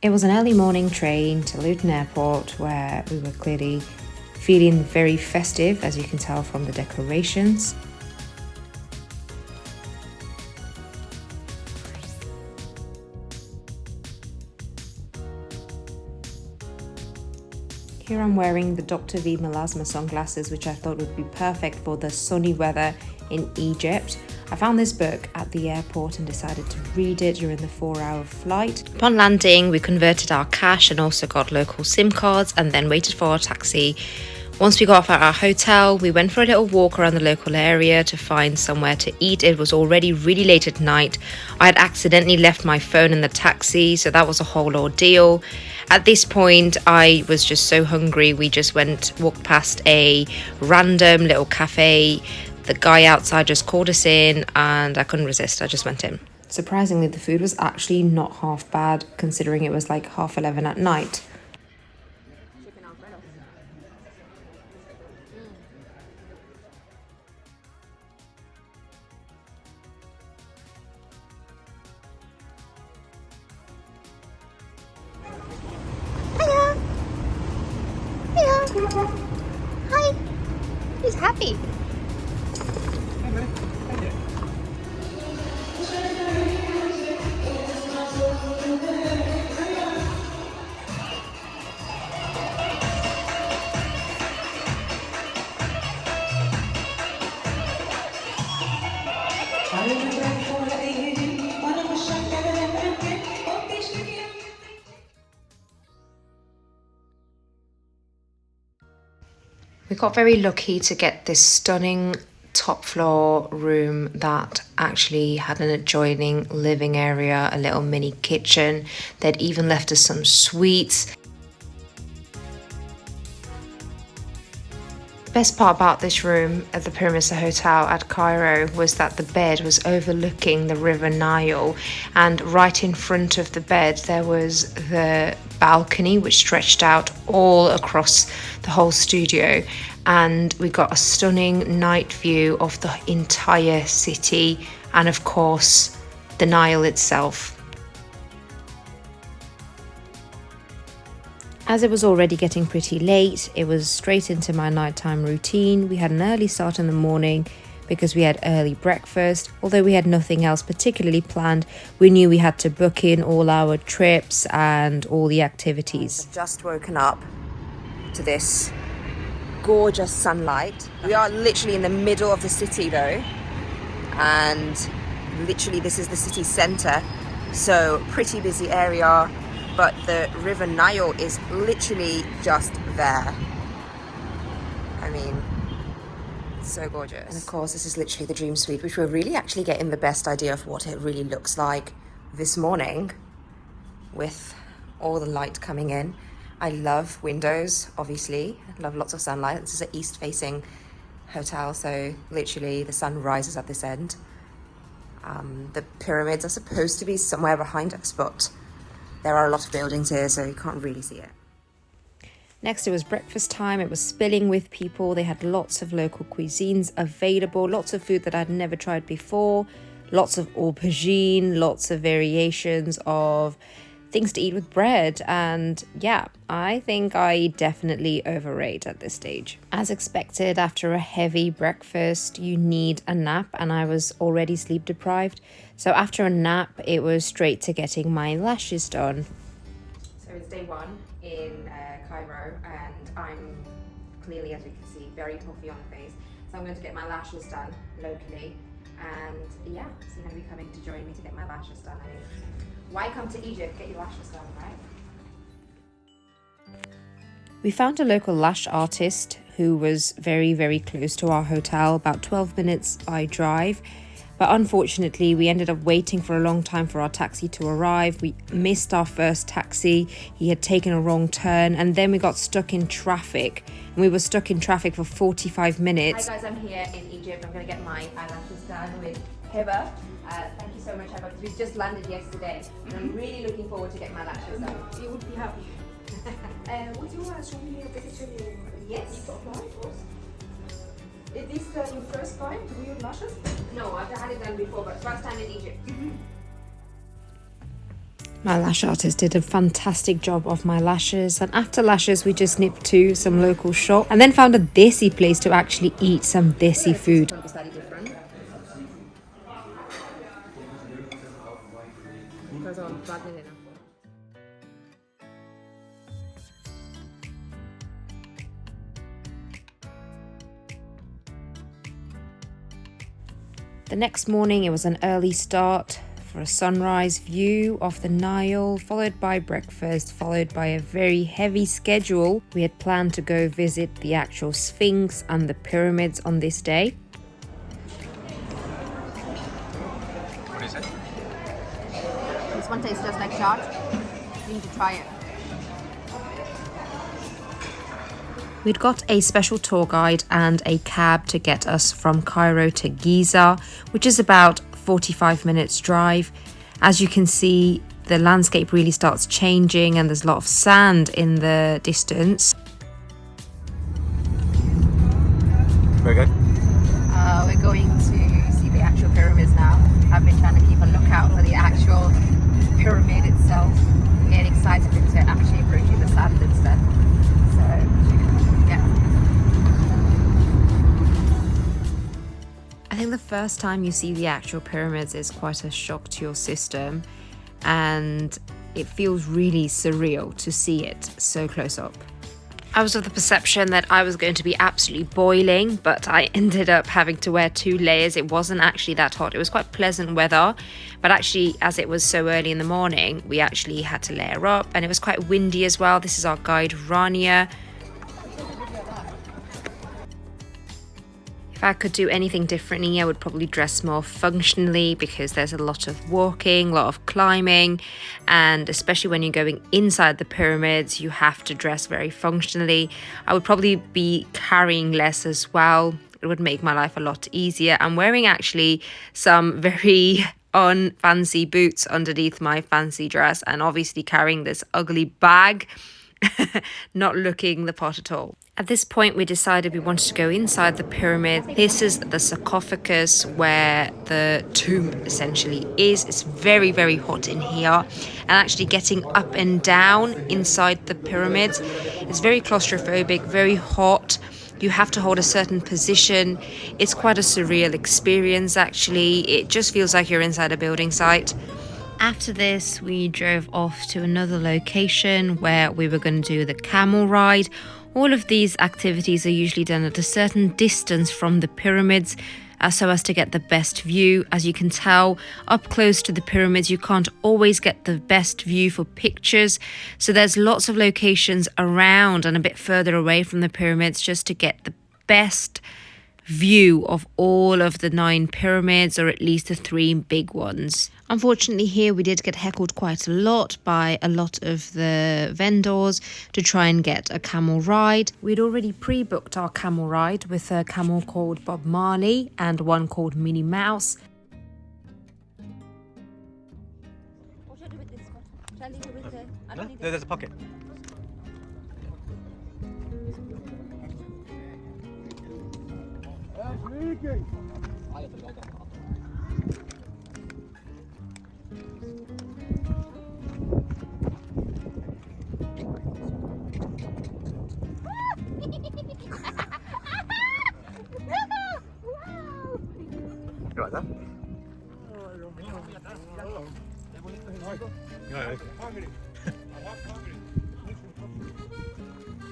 It was an early morning train to Luton Airport where we were clearly feeling very festive, as you can tell from the decorations. Here I'm wearing the Dr. V melasma sunglasses, which I thought would be perfect for the sunny weather in Egypt. I found this book at the airport and decided to read it during the 4-hour flight. Upon landing, we converted our cash and also got local SIM cards and then waited for our taxi. Once we got off at our hotel, we went for a little walk around the local area to find somewhere to eat. It was already really late at night. I had accidentally left my phone in the taxi, so that was a whole ordeal. At this point, I was just so hungry. We just walked past a random little cafe. The guy outside just called us in and I couldn't resist. I just went in. Surprisingly, the food was actually not half bad considering it was like 11:30 at night. Hi. He's happy. We got very lucky to get this stunning top floor room that actually had an adjoining living area, a little mini kitchen. They'd even left us some sweets. The best part about this room at the Pyramid Hotel at Cairo was that the bed was overlooking the River Nile, and right in front of the bed there was the balcony which stretched out all across the whole studio, and we got a stunning night view of the entire city and of course the Nile itself. As it was already getting pretty late, it was straight into my nighttime routine. We had an early start in the morning because we had early breakfast. Although we had nothing else particularly planned, we knew we had to book in all our trips and all the activities. I've just woken up to this gorgeous sunlight. We are literally in the middle of the city though, and literally this is the city centre, so pretty busy area. But the River Nile is literally just there. I mean, so gorgeous. And of course, this is literally the dream suite, which we're really actually getting the best idea of what it really looks like this morning with all the light coming in. I love windows, obviously. I love lots of sunlight. This is an east-facing hotel, so literally the sun rises at this end. The pyramids are supposed to be somewhere behind us, but there are a lot of buildings here, so you can't really see it. Next, it was breakfast time. It was spilling with people. They had lots of local cuisines available, lots of food that I'd never tried before, lots of aubergine, lots of variations of things to eat with bread. And yeah, I think I definitely overate at this stage. As expected, after a heavy breakfast, you need a nap, and I was already sleep deprived. So after a nap, it was straight to getting my lashes done. So it's day one in Cairo, and I'm clearly, as you can see, very puffy on the face. So I'm going to get my lashes done locally, and yeah, so you're going to be coming to join me to get my lashes done. I mean, why come to Egypt? Get your lashes done, right? We found a local lash artist who was very, very close to our hotel, about 12 minutes by drive. But unfortunately, we ended up waiting for a long time for our taxi to arrive. We missed our first taxi. He had taken a wrong turn, and then we got stuck in traffic. And we were stuck in traffic for 45 minutes. Hi guys, I'm here in Egypt. I'm going to get my eyelashes done with Hiba. Thank you so much, Hiba, because we just landed yesterday. And I'm really looking forward to get my lashes done. You would be happy. Would you show me a picture you Yes. need to apply for? Is this your first time to do your lashes? No, I've had it done before, but first time in Egypt. My lash artist did a fantastic job of my lashes, and after lashes we just nipped to some local shop and then found a desi place to actually eat some desi food. The next morning it was an early start for a sunrise view of the Nile, followed by breakfast, followed by a very heavy schedule. We had planned to go visit the actual Sphinx and the pyramids on this day. What is it? This one tastes just like shot. You need to try it. We'd got a special tour guide and a cab to get us from Cairo to Giza, which is about 45 minutes drive. As you can see, the landscape really starts changing and there's a lot of sand in the distance. Very good. We're going to see the actual pyramids now. I've been trying to keep a lookout for the actual pyramid itself. I'm getting excited to actually approaching the sand and stuff. So, yeah. I think the first time you see the actual pyramids is quite a shock to your system, and it feels really surreal to see it so close up. I was of the perception that I was going to be absolutely boiling, but I ended up having to wear 2 layers. It wasn't actually that hot. It was quite pleasant weather, but actually as it was so early in the morning, we actually had to layer up, and it was quite windy as well. This is our guide Rania. If I could do anything differently, I would probably dress more functionally because there's a lot of walking, a lot of climbing, and especially when you're going inside the pyramids, you have to dress very functionally. I would probably be carrying less as well. It would make my life a lot easier. I'm wearing actually some very unfancy boots underneath my fancy dress, and obviously carrying this ugly bag, not looking the part at all. At this point, we decided we wanted to go inside the pyramid. This is the sarcophagus where the tomb essentially is. It's very, very hot in here. And actually getting up and down inside the pyramids is very claustrophobic, very hot. You have to hold a certain position. It's quite a surreal experience, actually. It just feels like you're inside a building site. After this, we drove off to another location where we were going to do the camel ride. All of these activities are usually done at a certain distance from the pyramids so as to get the best view. As you can tell, up close to the pyramids, you can't always get the best view for pictures. So there's lots of locations around and a bit further away from the pyramids just to get the best view of all of the 9 pyramids, or at least the 3 big ones. Unfortunately, here we did get heckled quite a lot by a lot of the vendors to try and get a camel ride. We'd already pre-booked our camel ride with a camel called Bob Marley and one called Minnie Mouse. What should I do with this one? Should I leave it with the... I No, don't need there's a pocket. ¿Qué pasa?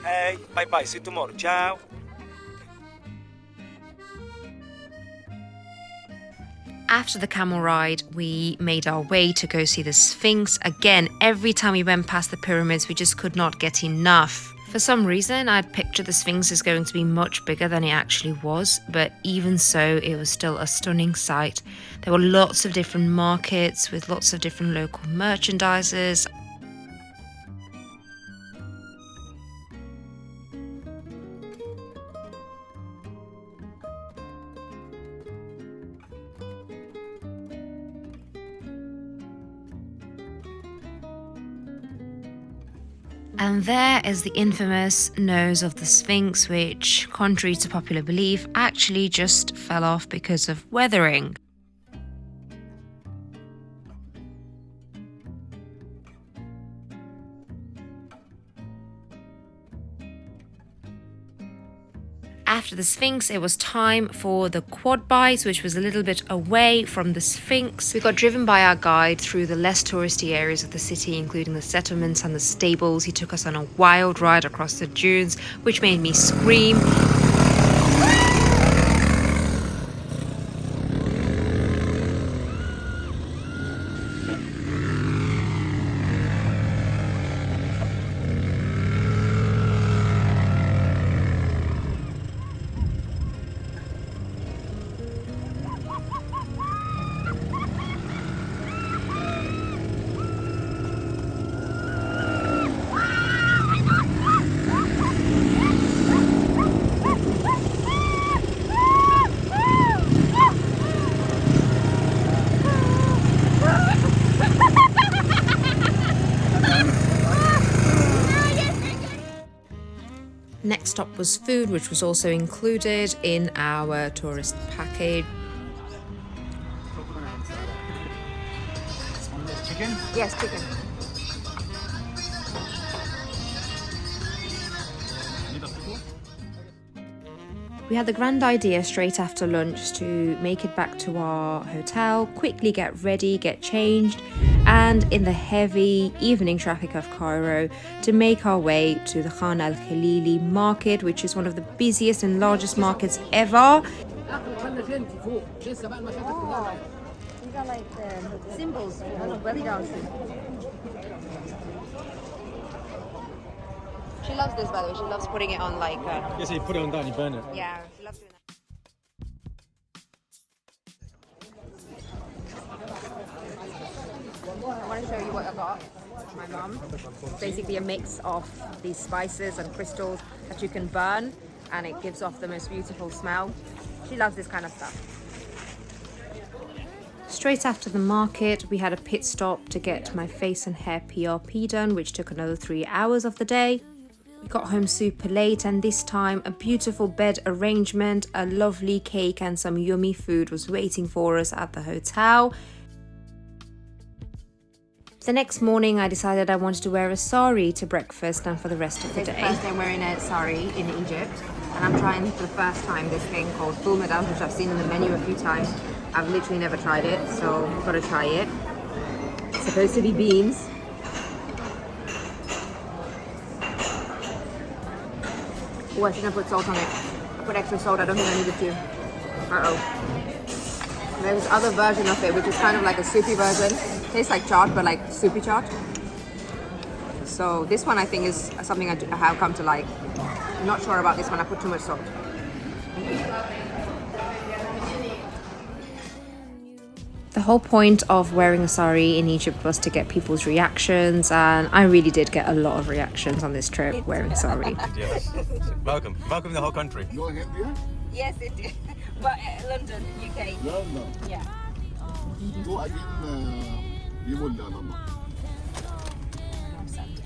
Hey, bye bye, see you tomorrow. Ciao. After the camel ride, we made our way to go see the Sphinx. Again, every time we went past the pyramids, we just could not get enough. For some reason, I'd pictured the Sphinx as going to be much bigger than it actually was, but even so, it was still a stunning sight. There were lots of different markets with lots of different local merchandisers. And there is the infamous nose of the Sphinx, which, contrary to popular belief, actually just fell off because of weathering. After the Sphinx, it was time for the quad bikes, which was a little bit away from the Sphinx. We got driven by our guide through the less touristy areas of the city, including the settlements and the stables. He took us on a wild ride across the dunes, which made me scream. Next stop was food, which was also included in our tourist package. Chicken? Yes, chicken. We had the grand idea straight after lunch to make it back to our hotel, quickly get ready, get changed, and in the heavy evening traffic of Cairo, to make our way to the Khan al-Khalili market, which is one of the busiest and largest markets ever. These are like the symbols for belly dancing. She loves this, by the way. She loves putting it on like... Yeah, so you put it on that and you burn it. yeah, she loves doing that. I want to show you what I got from my mum. It's basically a mix of these spices and crystals that you can burn, and it gives off the most beautiful smell. She loves this kind of stuff. Straight after the market, we had a pit stop to get my face and hair PRP done, which took another 3 hours of the day. We got home super late, and this time a beautiful bed arrangement, a lovely cake and some yummy food was waiting for us at the hotel. The next morning I decided I wanted to wear a sari to breakfast and for the rest of the It's the day. first day I'm wearing a sari in Egypt, and I'm trying for the first time this thing called full medal, which I've seen in the menu a few times. I've literally never tried it, so I've got to try it. It's supposed to be beans. Oh, I shouldn't have put salt on it. I put extra salt, I don't think I needed to. Uh-oh. There's this other version of it, which is kind of like a soupy version. Tastes like chaat, but like soupy chaat. So this one I think is something I have come to like. I'm not sure about this one, I put too much salt. The whole point of wearing a sari in Egypt was to get people's reactions, and I really did get a lot of reactions on this trip wearing a sari. Yes. Welcome. Welcome to the whole country. You are here? Yes, it is. But London, UK. London. Yeah. Go again, people London.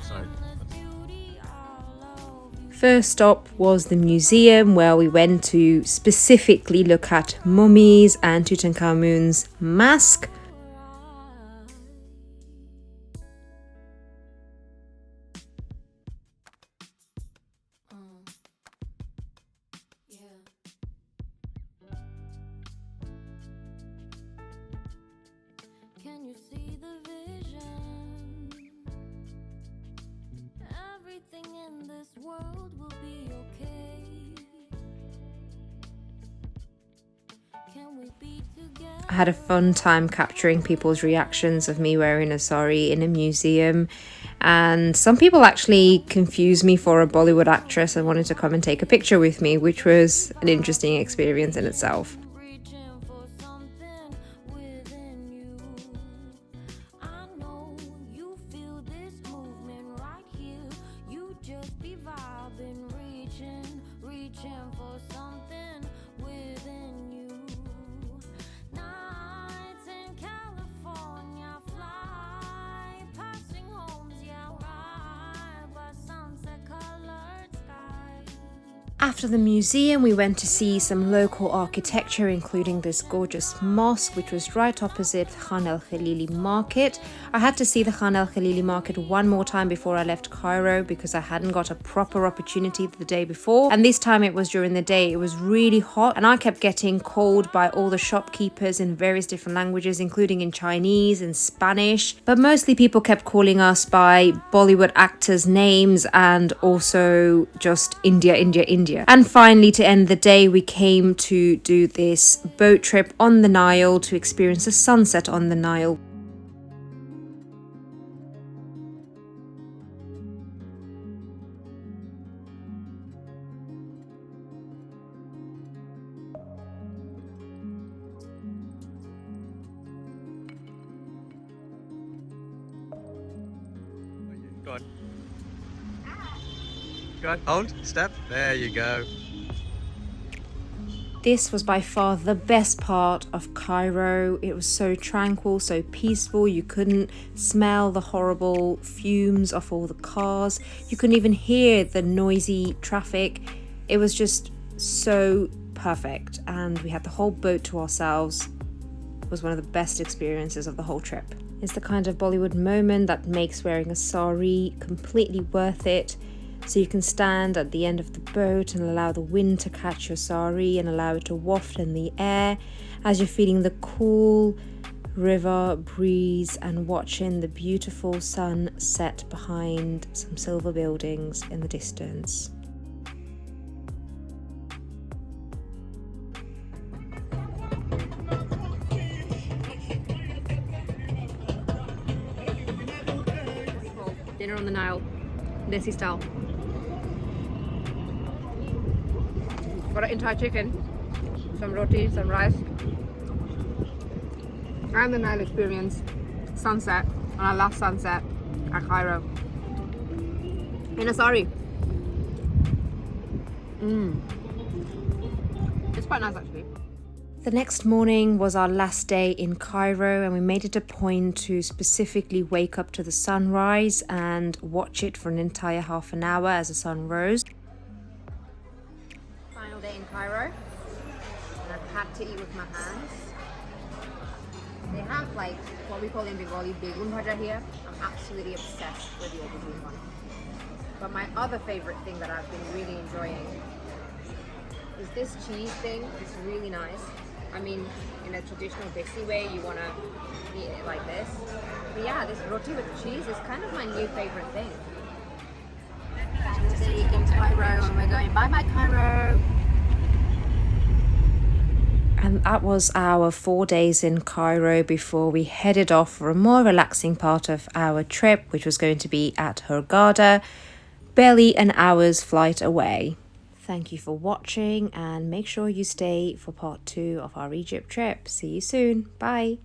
Sorry. First stop was the museum, where we went to specifically look at mummies and Tutankhamun's mask. Can you see the vision? Everything in this world will be okay. Can we be together? I had a fun time capturing people's reactions of me wearing a sari in a museum, and some people actually confused me for a Bollywood actress and wanted to come and take a picture with me, which was an interesting experience in itself. Reaching for something within you. I know you feel this movement right here. You just be vibing, reaching for something within you. Nights in California, fly passing homes, yeah, right by sunset colored skies. After the museum, we went to see some local architecture, including this gorgeous mosque, which was right opposite Khan el Khalili market. I had to see the Khan el Khalili market one more time before I left Cairo because I hadn't got a proper opportunity the day before. And this time it was during the day. It was really hot and I kept getting called by all the shopkeepers in various different languages, including in Chinese and Spanish. But mostly people kept calling us by Bollywood actors' names and also just India, India, India. And finally, to end the day, we came to do this boat trip on the Nile to experience the sunset on the Nile. Go on. Go on, hold, step. There you go. This was by far the best part of Cairo. It was so tranquil, so peaceful. You couldn't smell the horrible fumes of all the cars. You couldn't even hear the noisy traffic. It was just so perfect. And we had the whole boat to ourselves. It was one of the best experiences of the whole trip. It's the kind of Bollywood moment that makes wearing a sari completely worth it. So you can stand at the end of the boat and allow the wind to catch your sari and allow it to waft in the air as you're feeling the cool river breeze and watching the beautiful sun set behind some silver buildings in the distance. Dinner on the Nile, Desi style. Got an entire chicken, some roti, some rice, and the Nile experience, sunset, on our last sunset at Cairo. In a sari. It's quite nice actually. The next morning was our last day in Cairo and we made it a point to specifically wake up to the sunrise and watch it for an entire half an hour as the sun rose. Final day in Cairo, and I've had to eat with my hands. They have like what we call in Bengali begun bhaja here. I'm absolutely obsessed with the aubergine one. But my other favorite thing that I've been really enjoying is this cheese thing. It's really nice. I mean, in a traditional Desi way, you want to eat it like this. But yeah, this roti with cheese is kind of my new favorite thing. Final day in Cairo, and we're going bye-bye Cairo. And that was our 4 days in Cairo before we headed off for a more relaxing part of our trip, which was going to be at Hurghada, barely an hour's flight away. Thank you for watching and make sure you stay for part 2 of our Egypt trip. See you soon. Bye.